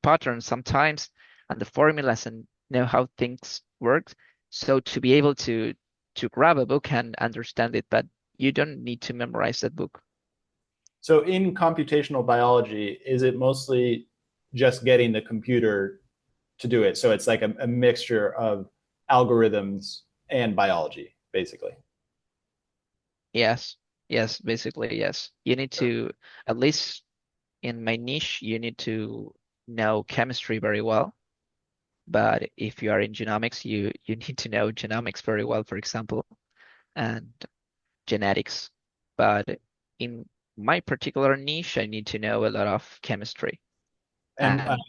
Speaker 1: patterns sometimes and the formulas and know how things work. So to be able to grab a book and understand it, but you don't need to memorize that book.
Speaker 2: So, in computational biology, is it mostly just getting the computer to do it? So it's like a mixture of algorithms and biology, basically.
Speaker 1: Yes, yes, basically, yes. You need to, at least in my niche, you need to know chemistry very well. But if you are in genomics, you need to know genomics very well, for example, and genetics. But in my particular niche, I need to know a lot of chemistry
Speaker 2: And
Speaker 1: and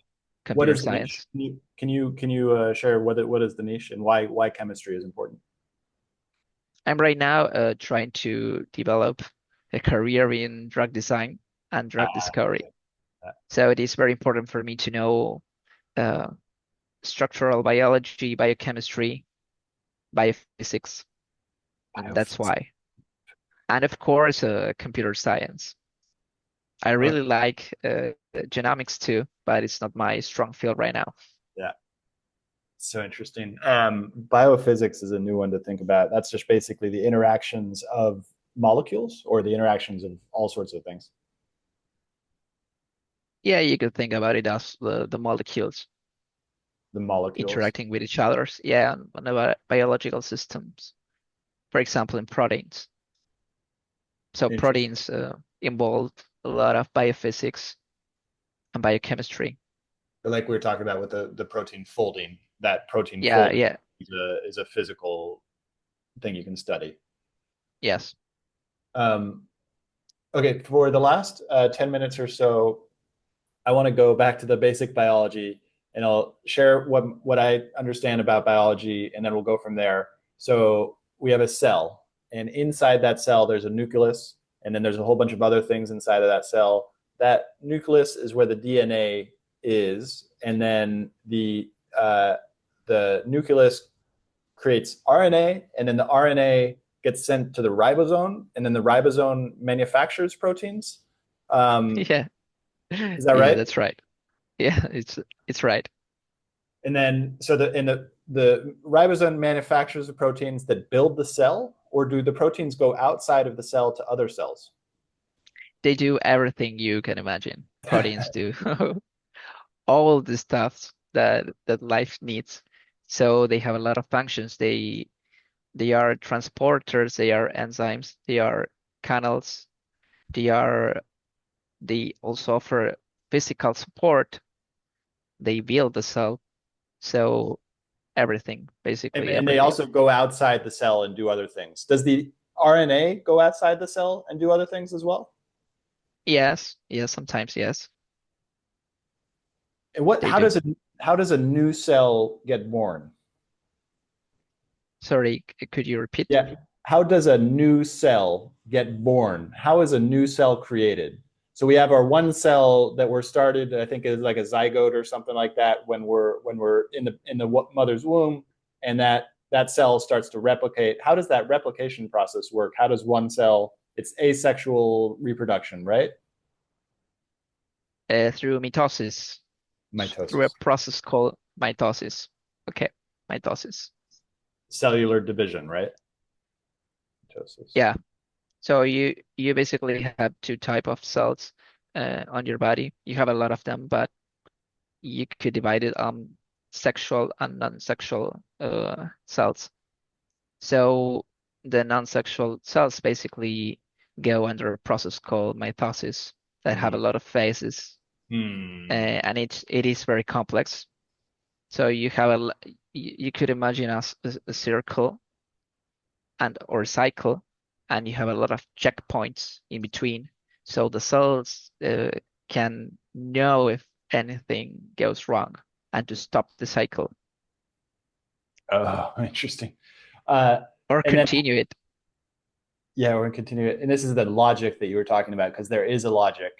Speaker 2: what
Speaker 1: computer
Speaker 2: is the niche?
Speaker 1: science.
Speaker 2: Can you share what is the niche and why chemistry is important?
Speaker 1: I'm right now trying to develop a career in drug design and drug discovery.
Speaker 2: Okay.
Speaker 1: So it is very important for me to know uh, structural biology, biochemistry, biophysics, and that's
Speaker 2: Biophysics.
Speaker 1: why. And of course, computer science. I
Speaker 2: Okay.
Speaker 1: really like genomics too, but it's not my strong field right now.
Speaker 2: Yeah. So interesting. Biophysics is a new one to think about. That's just basically the interactions of molecules or the interactions of all sorts of things.
Speaker 1: Yeah, you could think about it as the molecules
Speaker 2: The molecules.
Speaker 1: interacting with each other. Yeah, and about biological systems. For example, in proteins. So
Speaker 2: Interesting.
Speaker 1: proteins involve a lot of biophysics and biochemistry.
Speaker 2: Like we were talking about with the protein folding, that protein
Speaker 1: Yeah,
Speaker 2: folding
Speaker 1: yeah,
Speaker 2: is a physical thing you can study.
Speaker 1: yes.
Speaker 2: Um, okay, for the last 10 minutes or so, I want to go back to the basic biology and I'll share what I understand about biology and then we'll go from there. So we have a cell, and inside that cell, there's a nucleus, and then there's a whole bunch of other things inside of that cell. That nucleus is where the DNA is, and then the nucleus creates RNA, and then the RNA gets sent to the ribosome, and then the ribosome manufactures proteins. Um,
Speaker 1: Yeah,
Speaker 2: is that
Speaker 1: yeah,
Speaker 2: right?
Speaker 1: that's right. Yeah, it's right.
Speaker 2: And then, so the ribosome manufactures the proteins that build the cell, or do the proteins go outside of the cell to other cells?
Speaker 1: They do everything you can imagine. Proteins do all the stuff that life needs. So they have a lot of functions. They are transporters, they are enzymes, they are canals, they also offer physical support. they build the cell. So everything, basically
Speaker 2: And they
Speaker 1: everything.
Speaker 2: also go outside the cell and do other things. Does the RNA go outside the cell and do other things as well?
Speaker 1: Yes, yes, sometimes yes,
Speaker 2: And what?
Speaker 1: they do.
Speaker 2: How does a new cell get born?
Speaker 1: Sorry, could you repeat?
Speaker 2: Yeah. How does a new cell get born? How is a new cell created? So we have our one cell that we're started, I think is like a zygote or something like that when we're in the mother's womb, and that cell starts to replicate. How does that replication process work? How does one cell? It's asexual reproduction, right?
Speaker 1: Through mitosis, through a
Speaker 2: Mitosis,
Speaker 1: process called mitosis. Okay, mitosis.
Speaker 2: cellular division, right? Mitosis.
Speaker 1: Yeah. So you basically have two type of cells on your body. You have a lot of them, but you could divide it sexual and non-sexual cells. So the non-sexual cells basically go under a process called mitosis that have a
Speaker 2: Mm.
Speaker 1: lot of phases,
Speaker 2: Hmm.
Speaker 1: and it is very complex. So you have you could imagine as a circle and or cycle, and you have a lot of checkpoints in between. So the cells can know if anything goes wrong and to stop the cycle
Speaker 2: Oh, interesting. Uh,
Speaker 1: or
Speaker 2: and then
Speaker 1: continue it.
Speaker 2: yeah, we're gonna continue it. And this is the logic that you were talking about, because there is a logic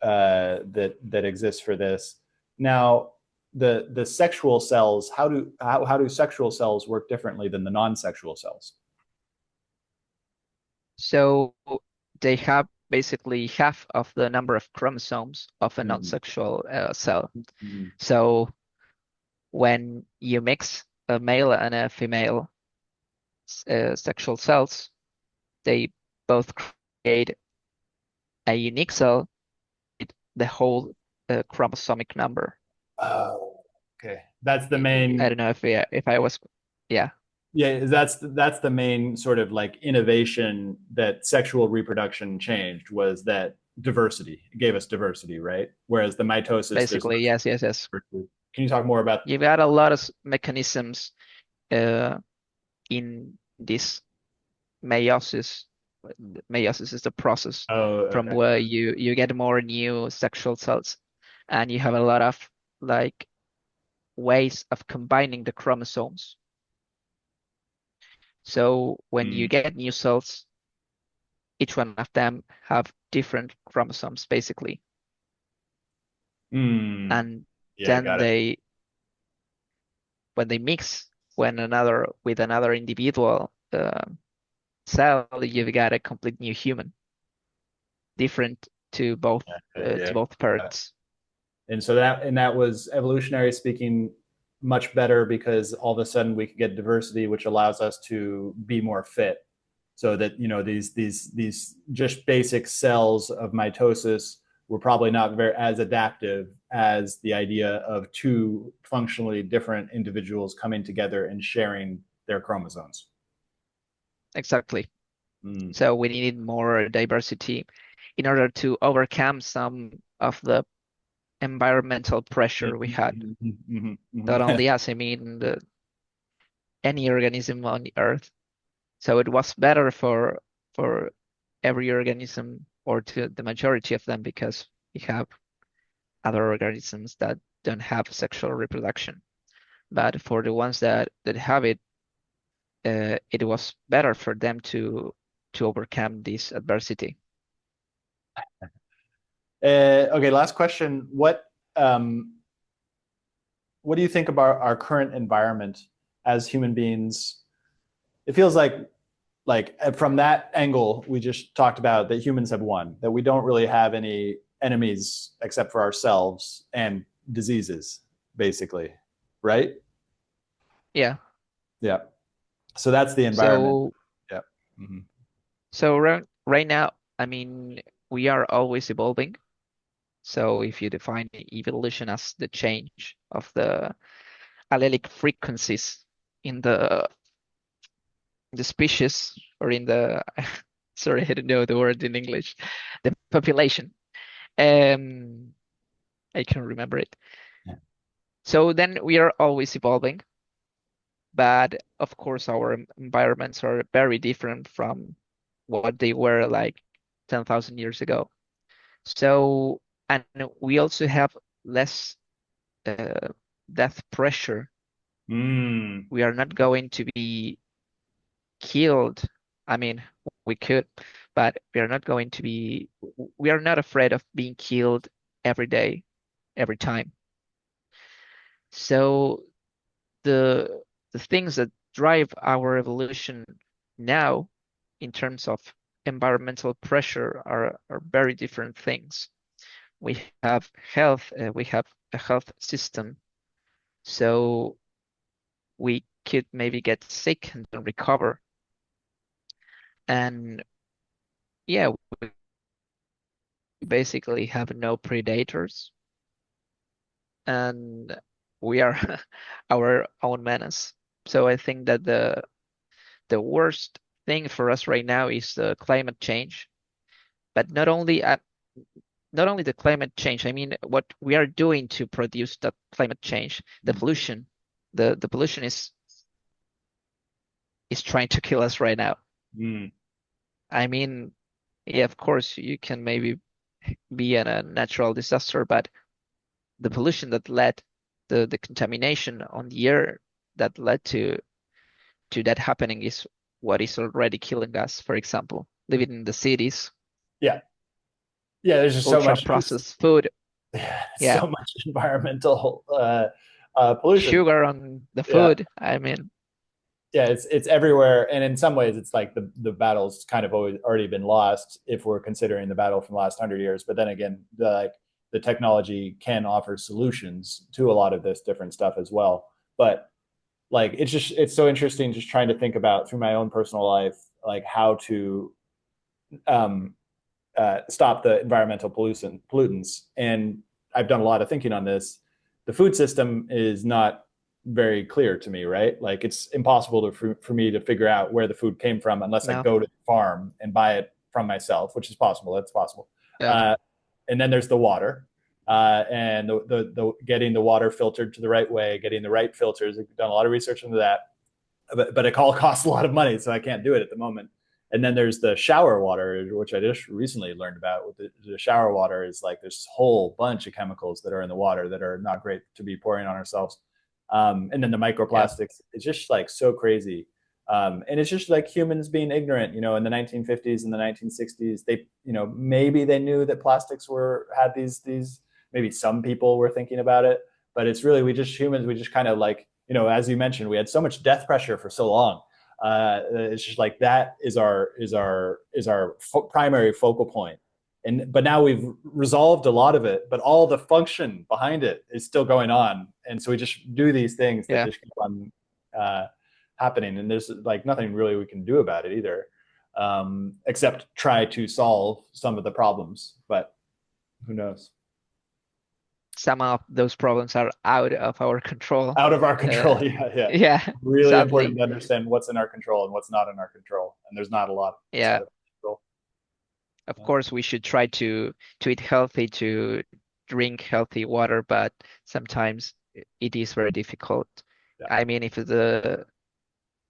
Speaker 2: that exists for this. Now, the sexual cells, how do sexual cells work differently than the non-sexual cells?
Speaker 1: So they have basically half of the number of chromosomes of a
Speaker 2: Mm.
Speaker 1: non-sexual cell.
Speaker 2: Mhm.
Speaker 1: So when you mix a male and a female sexual cells, they both create a unique cell with the whole chromosomic number.
Speaker 2: Oh, okay. That's the
Speaker 1: I
Speaker 2: main,
Speaker 1: don't know if I was, yeah,
Speaker 2: yeah, that's the main sort of like innovation that sexual reproduction changed, was that diversity. It gave us diversity, right? Whereas the mitosis, there's
Speaker 1: basically, yes, yes, yes.
Speaker 2: no diversity. Can you talk more about?
Speaker 1: You've got a lot of mechanisms uh, in this meiosis. Meiosis is the process
Speaker 2: Oh,
Speaker 1: from
Speaker 2: okay.
Speaker 1: where you get more new sexual cells, and you have a lot of like ways of combining the chromosomes. So when you
Speaker 2: Mm.
Speaker 1: get new cells, each one of them have different chromosomes basically,
Speaker 2: Mm.
Speaker 1: and
Speaker 2: Yeah,
Speaker 1: then
Speaker 2: got it.
Speaker 1: when they mix with another individual cell, you've got a complete new human, different
Speaker 2: Yeah.
Speaker 1: to both parents.
Speaker 2: And so that was evolutionary speaking much better, because all of a sudden we could get diversity, which allows us to be more fit. So that, these just basic cells of mitosis were probably not very as adaptive as the idea of two functionally different individuals coming together and sharing their chromosomes.
Speaker 1: Exactly.
Speaker 2: Mm.
Speaker 1: So we needed more diversity in order to overcome some of the environmental pressure we had.
Speaker 2: Mhm, mhm,
Speaker 1: Not
Speaker 2: mhm.
Speaker 1: only us, I mean any organism on the earth. So it was better for every organism or to the majority of them because we have other organisms that don't have sexual reproduction. But for the ones that have it, it was better for them to overcome this adversity.
Speaker 2: Okay, last question. What do you think about our current environment as human beings? It feels like from that angle we just talked about, that humans have won, that we don't really have any enemies except for ourselves and diseases, basically, right?
Speaker 1: Yeah.
Speaker 2: Yeah. So that's the environment.
Speaker 1: So
Speaker 2: Yeah. Mm-hmm.
Speaker 1: so right now, I mean, we are always evolving. So if you define evolution as the change of the allelic frequencies in the species or in the sorry, I don't know the word in English, the population. Um, I can remember it. So then we are always evolving, but of course our environments are very different from what they were like 10,000 years ago. So, and we also have less uh, death pressure.
Speaker 2: Mm,
Speaker 1: We are not going to be killed. I mean, we could, but we are not going to be, we are not afraid of being killed every day, every time. So the the things that drive our evolution now in terms of environmental pressure are very different things. We have health, we have a health system, so we could maybe get sick and then recover. And yeah, we basically have no predators, and we are our own menace. So I think that the worst thing for us right now is the climate change, but not only the climate change. I mean, what we are doing to produce that climate change, the pollution, the pollution is trying to kill us right now.
Speaker 2: mm,
Speaker 1: I mean, yeah, of course you can maybe be in a natural disaster, but the pollution that led the contamination on the air that led to that happening is what is already killing us. For example, living in the cities,
Speaker 2: yeah, yeah. There's just so
Speaker 1: ultra
Speaker 2: much,
Speaker 1: processed food, yeah,
Speaker 2: so much environmental pollution.
Speaker 1: sugar on the
Speaker 2: Yeah,
Speaker 1: food. I mean,
Speaker 2: yeah. It's everywhere, and in some ways, it's like the battle's kind of always already been lost if we're considering the battle from the last 100 years. But then again, the technology can offer solutions to a lot of this different stuff as well. But like it's so interesting just trying to think about through my own personal life like how to um, stop the environmental pollutants. And I've done a lot of thinking on this. The food system is not very clear to me, right? Like it's impossible for me to figure out where the food came from unless I
Speaker 1: no,
Speaker 2: go to the farm and buy it from myself, which is possible. That's possible.
Speaker 1: yeah,
Speaker 2: Uh, and then there's the water. And the getting the water filtered to the right way, getting the right filters. I've done a lot of research into that, but it all costs a lot of money, so I can't do it at the moment. And then there's the shower water, which I just recently learned about. With the shower water is like there's a whole bunch of chemicals that are in the water that are not great to be pouring on ourselves. And then the
Speaker 1: yeah,
Speaker 2: microplastics, it's just like so crazy. And it's just like humans being ignorant, in the 1950s and the 1960s, they, maybe they knew that plastics had these, maybe some people were thinking about it, but it's really, we just kind of like, as you mentioned, we had so much death pressure for so long. It's just like that is our primary focal point. But now we've resolved a lot of it, but all the function behind it is still going on. And so we just do these things that
Speaker 1: yeah.
Speaker 2: just keep on uh, happening, and there's like nothing really we can do about it either, except try to solve some of the problems. But who knows?
Speaker 1: Some of those problems are out of our control.
Speaker 2: Out of our
Speaker 1: Uh,
Speaker 2: control. Yeah, yeah.
Speaker 1: yeah,
Speaker 2: Really important
Speaker 1: sadly,
Speaker 2: to understand what's in our control and what's not in our control. And there's not a lot outside
Speaker 1: yeah.
Speaker 2: of our control.
Speaker 1: Of
Speaker 2: Yeah,
Speaker 1: course, we should try to eat healthy, to drink healthy water, but sometimes it is very difficult.
Speaker 2: yeah,
Speaker 1: I mean, if the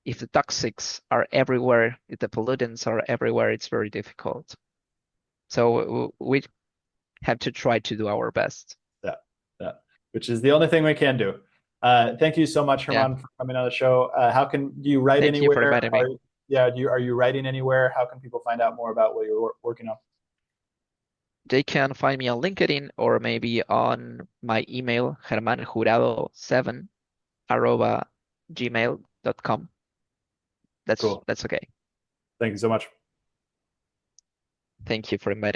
Speaker 1: toxics are everywhere, if the pollutants are everywhere, it's very difficult. So we have to try to do our best.
Speaker 2: yeah, yeah. Which is the only thing we can do. Thank you so much,
Speaker 1: Yeah.
Speaker 2: Herman, for coming on the show. How can do you write
Speaker 1: Thank you for
Speaker 2: anywhere?
Speaker 1: inviting me.
Speaker 2: Yeah, are you writing anywhere? How can people find out more about what you're working on?
Speaker 1: They can find me on LinkedIn or maybe on my email, hermanjurado7 arroba gmail.com.
Speaker 2: Cool.
Speaker 1: That's okay.
Speaker 2: Thank you so much.
Speaker 1: Thank you for inviting